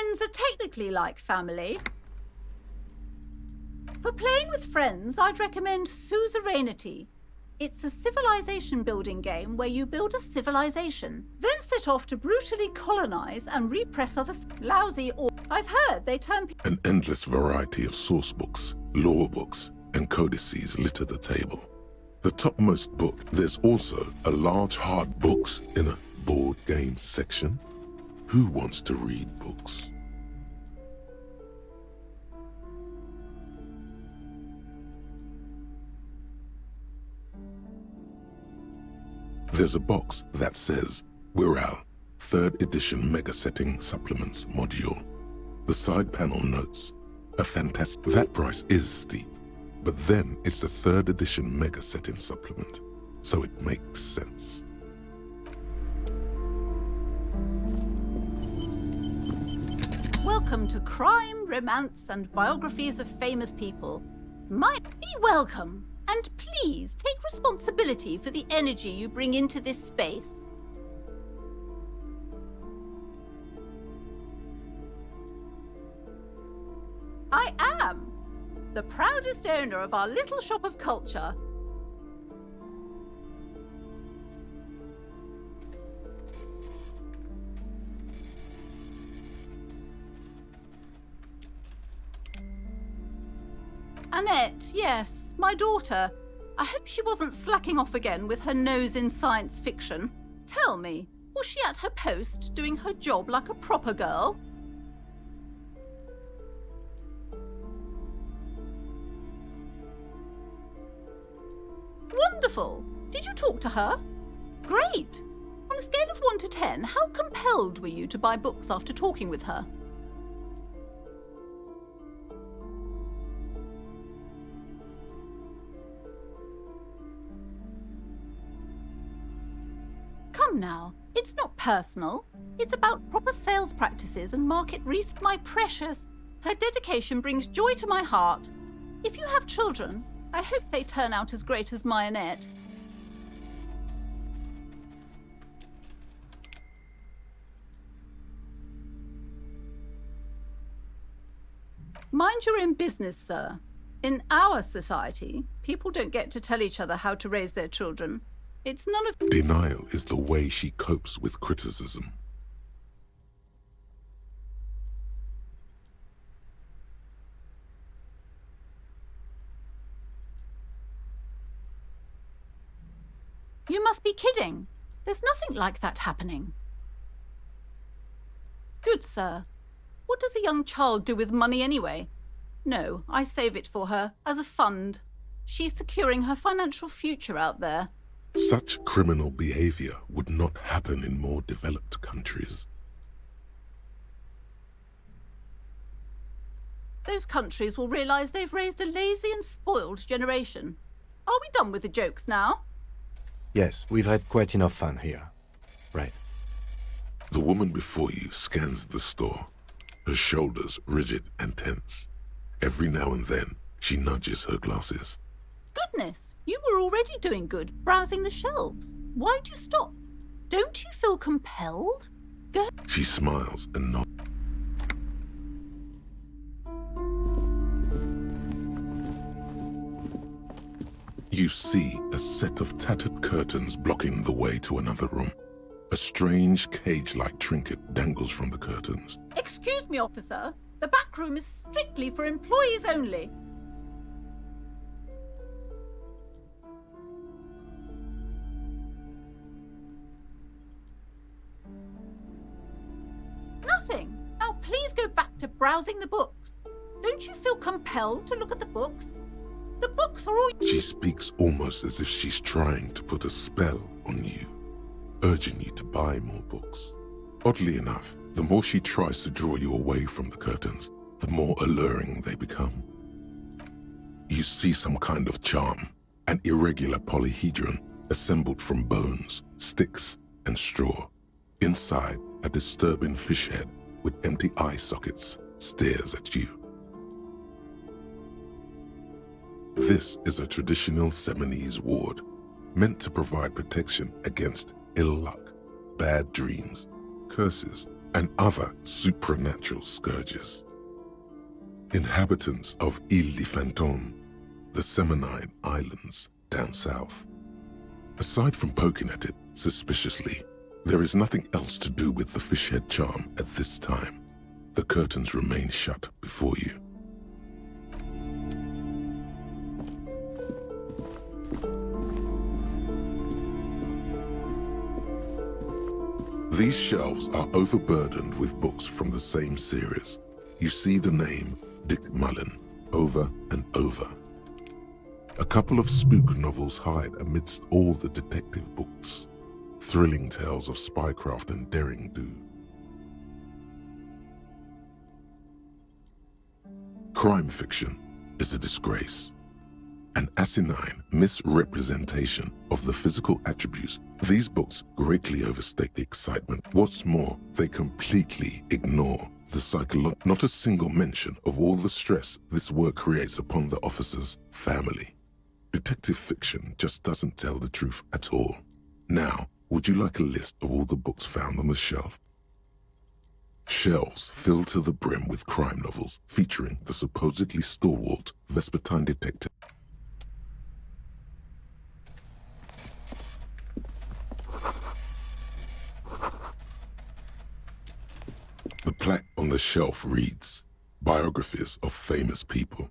O: Friends are technically like family. For playing with friends, I'd recommend Suzerainty. It's a civilization building game where you build a civilization, then set off to brutally colonize and repress other lousy or... I've heard they turn...
A: An endless variety of source books, lore books, and codices litter the table. The topmost book, there's also a large hard books in a board game section. Who wants to read books? There's a box that says Wirral, 3rd edition Mega Setting Supplements Module. The side panel notes, a fantastic... That price is steep, but then it's the 3rd edition Mega Setting Supplement, so it makes sense.
O: Welcome to Crime, Romance, and Biographies of Famous People. Be welcome, and please take responsibility for the energy you bring into this space. I am the proudest owner of our little shop of culture. Annette, yes, my daughter. I hope she wasn't slacking off again with her nose in science fiction. Tell me, was she at her post doing her job like a proper girl? Wonderful! Did you talk to her? Great! On a scale of 1 to 10, how compelled were you to buy books after talking with her? Come now, it's not personal. It's about proper sales practices and market research. My precious, her dedication brings joy to my heart. If you have children, I hope they turn out as great as my Annette. Mind your own business, sir. In our society, people don't get to tell each other how to raise their children. It's none of...
A: Denial is the way she copes with criticism.
O: You must be kidding. There's nothing like that happening. Good, sir. What does a young child do with money anyway? No, I save it for her, as a fund. She's securing her financial future out there.
A: Such criminal behavior would not happen in more developed countries.
O: Those countries will realize they've raised a lazy and spoiled generation. Are we done with the jokes now?
C: Yes, we've had quite enough fun here. Right.
A: The woman before you scans the store, her shoulders rigid and tense. Every now and then, she nudges her glasses.
O: Goodness, you were already doing good, browsing the shelves. Why'd you stop? Don't you feel compelled? Go.
A: She smiles and nods. You see a set of tattered curtains blocking the way to another room. A strange cage-like trinket dangles from the curtains.
O: Excuse me, officer. The back room is strictly for employees only. Nothing. Now please go back to browsing the books. Don't you feel compelled to look at the books? The books are all...
A: She speaks almost as if she's trying to put a spell on you, urging you to buy more books. Oddly enough, the more she tries to draw you away from the curtains, the more alluring they become. You see some kind of charm, an irregular polyhedron assembled from bones, sticks, and straw. Inside, a disturbing fish head with empty eye sockets stares at you. This is a traditional Seminese ward, meant to provide protection against ill luck, bad dreams, curses, and other supernatural scourges. Inhabitants of Île de Fantôme, the Seminine Islands down south. Aside from poking at it suspiciously, there is nothing else to do with the fishhead charm at this time. The curtains remain shut before you. These shelves are overburdened with books from the same series. You see the name Dick Mullen over and over. A couple of spook novels hide amidst all the detective books. Thrilling tales of spycraft and daring-do. Crime fiction is a disgrace. An asinine misrepresentation of the physical attributes. These books greatly overstate the excitement. What's more, they completely ignore the psychological. Not a single mention of all the stress this work creates upon the officer's family. Detective fiction just doesn't tell the truth at all. Now, would you like a list of all the books found on the shelf? Shelves filled to the brim with crime novels featuring the supposedly stalwart Vespertine detective. The plaque on the shelf reads, Biographies of Famous People.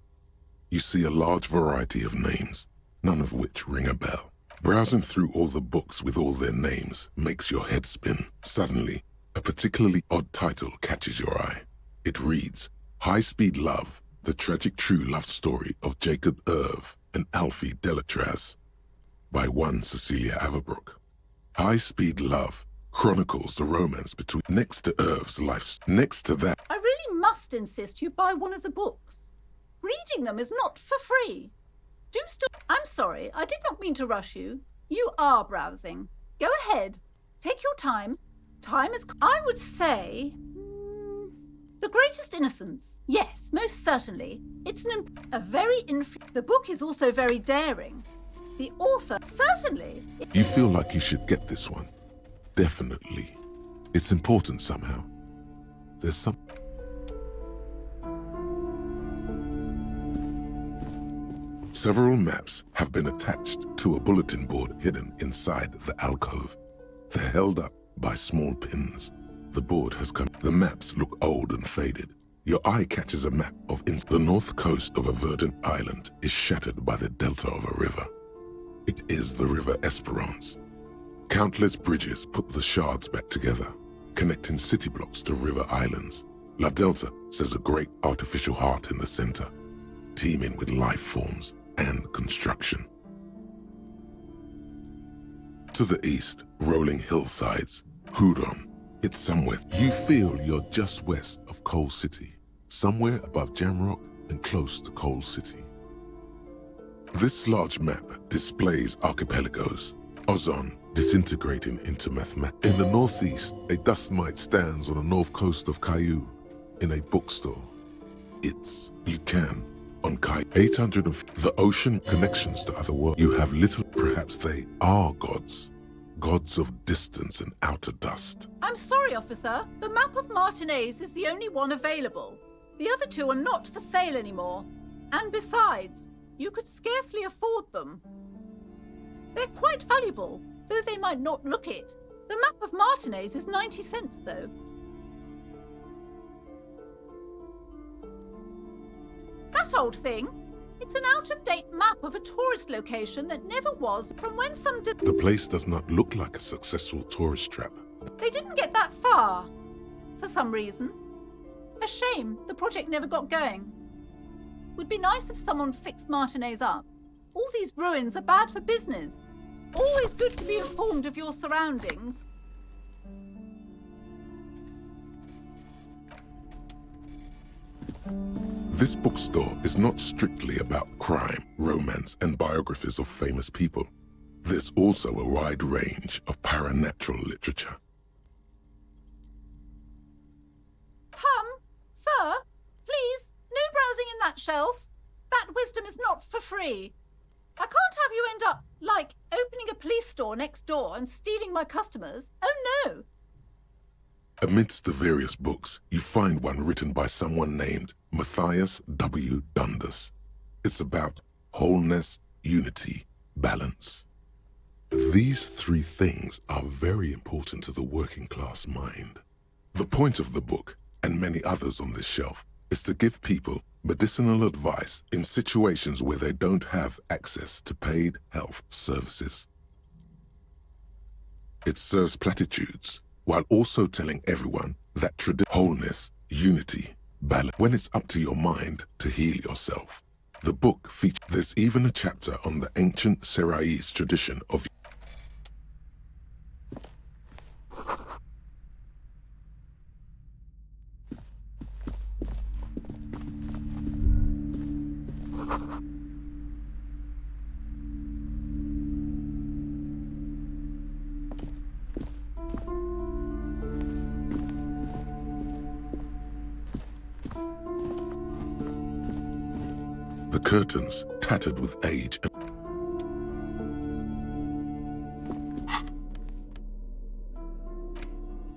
A: You see a large variety of names, none of which ring a bell. Browsing through all the books with all their names makes your head spin. Suddenly, a particularly odd title catches your eye. It reads, High Speed Love, the tragic true love story of Jacob Irv and Alfie Delatraz, by one Cecilia Averbrook. High Speed Love chronicles the romance between next to Irv's life. Next to that,
O: I really must insist you buy one of the books. Reading them is not for free. Do still. I'm sorry, I did not mean to rush you. You are browsing. Go ahead. Take your time. Time is. I would say. The Greatest Innocence. Yes, most certainly. It's a very. The book is also very daring. The author. Certainly.
A: you feel like you should get this one. Definitely. It's important somehow. There's some. Several maps have been attached to a bulletin board hidden inside the alcove. They're held up by small pins. The board has come. The maps look old and faded. Your eye catches a map of the north coast of a verdant island is shattered by the delta of a river. It is the River Esperance. Countless bridges put the shards back together, connecting city blocks to river islands. La Delta says a great artificial heart in the center, teeming with life forms and construction. To the east, rolling hillsides, Hudon. It's somewhere. You feel you're just west of Coal City, somewhere above Jamrock and close to Coal City. This large map displays archipelagos, ozone disintegrating into mathematics. In the northeast, a dust mite stands on the north coast of Caillou in a bookstore. You can, on Caillou, 800 of the ocean connections to other worlds. You have little, perhaps they are gods. Gods of distance and outer dust.
O: I'm sorry, officer. The map of Martinez is the only one available. The other two are not for sale anymore. And besides, you could scarcely afford them. They're quite valuable, though they might not look it. The map of Martinez is 90 cents, though. That old thing? It's an out-of-date map of a tourist location that never was from when some did.
A: The place does not look like a successful tourist trap.
O: They didn't get that far, for some reason. A shame the project never got going. Would be nice if someone fixed Martinez up. All these ruins are bad for business. Always good to be informed of your surroundings.
A: This bookstore is not strictly about crime, romance, and biographies of famous people. There's also a wide range of paranatural literature.
O: Sir, please, no browsing in that shelf. That wisdom is not for free. I can't have you end up, like, opening a police store next door and stealing my customers. Oh, no.
A: Amidst the various books, you find one written by someone named Matthias W. Dundas. It's about wholeness, unity, balance. These three things are very important to the working class mind. The point of the book, and many others on this shelf, is to give people medicinal advice in situations where they don't have access to paid health services. It serves platitudes, while also telling everyone that wholeness, unity, balance, when it's up to your mind to heal yourself. The book features, there's even a chapter on the ancient Seraïs tradition of the curtains tattered with age and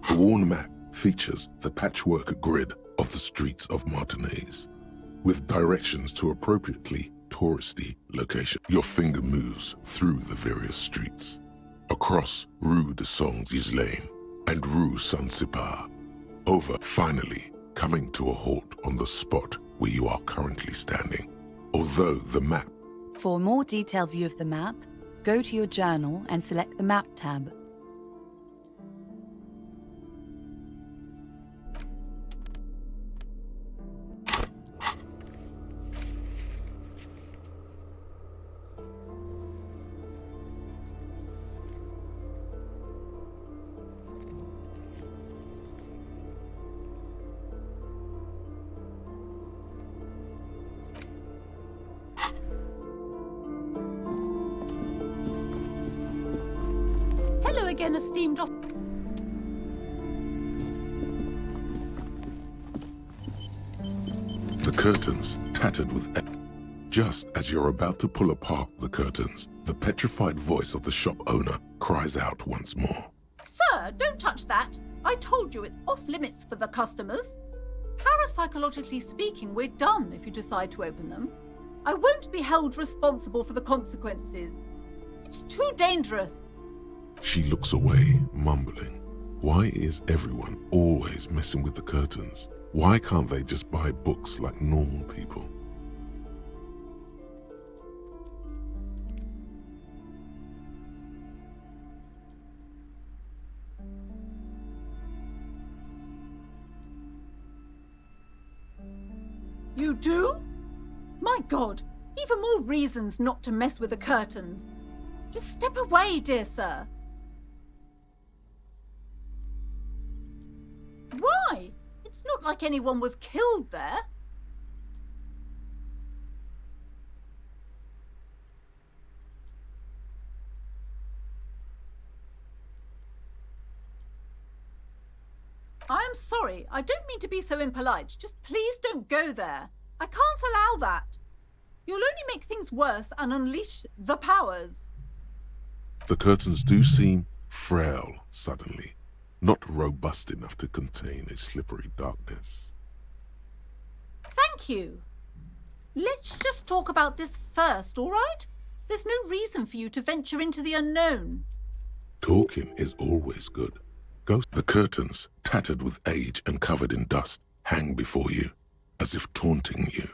A: the worn map features the patchwork grid of the streets of Martinaise, with directions to appropriately touristy locations. Your finger moves through the various streets, across Rue de Saint-Ghislain and Rue Saint-Sipar, over, finally coming to a halt on the spot where you are currently standing. Although the map.
P: For a more detailed view of the map, go to your journal and select the Map tab.
O: Hello again, esteemed
A: The curtains tattered with just as you're about to pull apart the curtains, the petrified voice of the shop owner cries out once more.
O: Sir, don't touch that. I told you it's off limits for the customers. Parapsychologically speaking, we're done if you decide to open them. I won't be held responsible for the consequences. It's too dangerous.
A: She looks away, mumbling. Why is everyone always messing with the curtains? Why can't they just buy books like normal people?
O: You do? My God, even more reasons not to mess with the curtains. Just step away, dear sir. Why? It's not like anyone was killed there. I am sorry. I don't mean to be so impolite. Just please don't go there. I can't allow that. You'll only make things worse and unleash the powers.
A: The curtains do seem frail suddenly, not robust enough to contain a slippery darkness.
O: Thank you. Let's just talk about this first, all right? There's no reason for you to venture into the unknown.
A: Talking is always good. The curtains, tattered with age and covered in dust, hang before you, as if taunting you.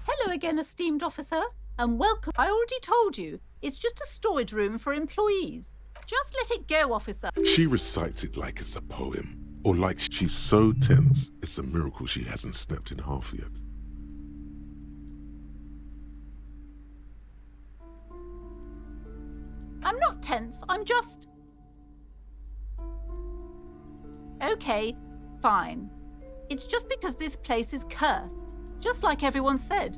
O: Hello again, esteemed officer, and welcome. I already told you, it's just a storage room for employees. Just let it go, officer.
A: She recites it like it's a poem, or like she's so tense, it's a miracle she hasn't snapped in half yet.
O: I'm not tense, I'm just... Okay, fine. It's just because this place is cursed, just like everyone said.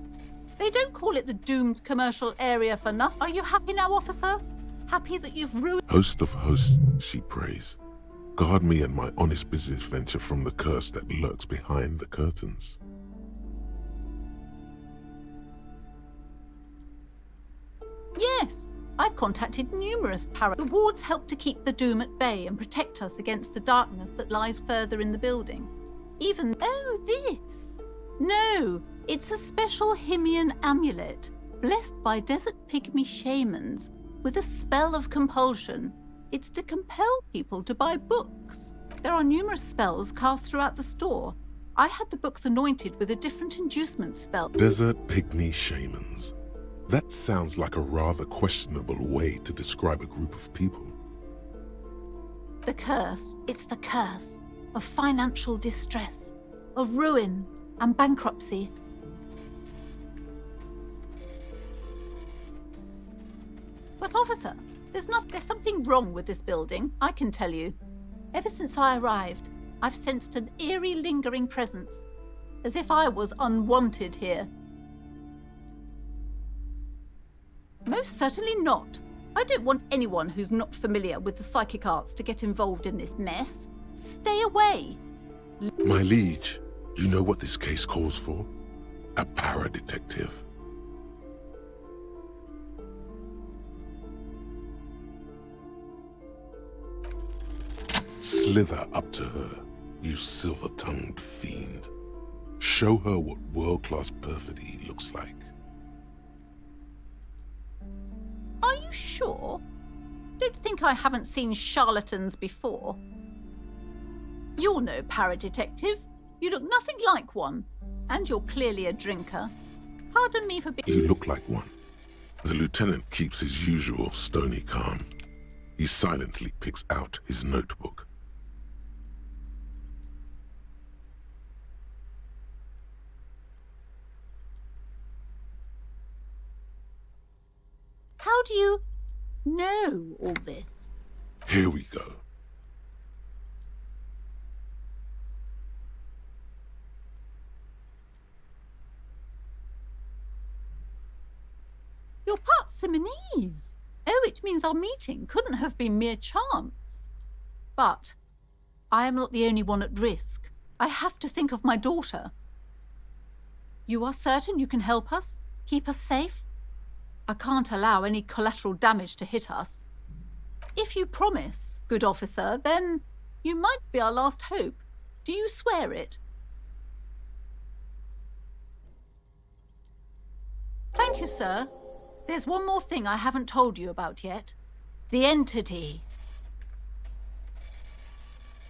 O: They don't call it the doomed commercial area for nothing. Are you happy now, officer? Happy that you've ruined...
A: Host of hosts, she prays. Guard me and my honest business venture from the curse that lurks behind the curtains.
O: I've contacted numerous The wards help to keep the doom at bay and protect us against the darkness that lies further in the building. Even... Oh, this! No, it's a special Himian amulet, blessed by desert pygmy shamans, with a spell of compulsion. It's to compel people to buy books. There are numerous spells cast throughout the store. I had the books anointed with a different inducement spell.
A: Desert pygmy shamans. That sounds like a rather questionable way to describe a group of people.
O: The curse. It's the curse of financial distress, of ruin and bankruptcy. But officer, there's something wrong with this building, I can tell you. Ever since I arrived, I've sensed an eerie lingering presence, as if I was unwanted here. Most certainly not. I don't want anyone who's not familiar with the psychic arts to get involved in this mess. Stay away.
A: My liege, you know what this case calls for? A para-detective. Slither up to her, you silver-tongued fiend. Show her what world-class perfidy looks like.
O: Are you sure? Don't think I haven't seen charlatans before. You're no para-detective. You look nothing like one. And you're clearly a drinker. Pardon me for being...
A: You look like one. The lieutenant keeps his usual stony calm. He silently picks out his notebook.
O: How do you know all this?
A: Here we go.
O: You're part Simonese. Oh, it means our meeting couldn't have been mere chance. But I am not the only one at risk. I have to think of my daughter. You are certain you can help us? Keep us safe? I can't allow any collateral damage to hit us. If you promise, good officer, then you might be our last hope. Do you swear it? Thank you, sir. There's one more thing I haven't told you about yet. The entity.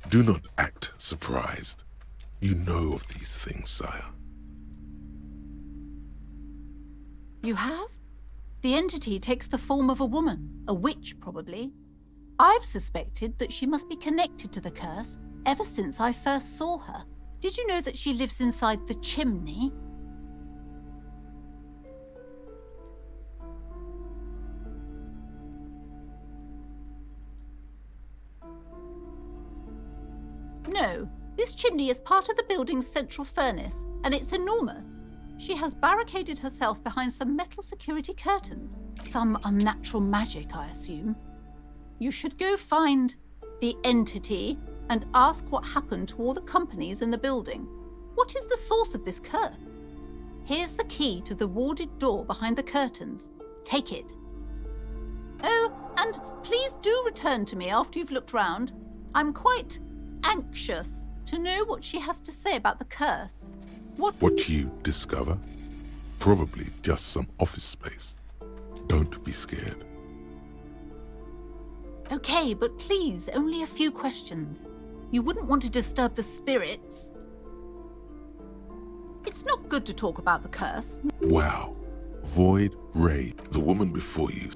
A: Do not act surprised. You know of these things, sire.
O: You have? The entity takes the form of a woman, a witch probably. I've suspected that she must be connected to the curse ever since I first saw her. Did you know that she lives inside the chimney? No, this chimney is part of the building's central furnace, and it's enormous. She has barricaded herself behind some metal security curtains. Some unnatural magic, I assume. You should go find the entity and ask what happened to all the companies in the building. What is the source of this curse? Here's the key to the warded door behind the curtains. Take it. Oh, and please do return to me after you've looked round. I'm quite anxious to know what she has to say about the curse.
A: What you discover? Probably just some office space. Don't be scared.
O: Okay, but please, only a few questions. You wouldn't want to disturb the spirits. It's not good to talk about the curse.
A: Wow. Void Ray, the woman before you,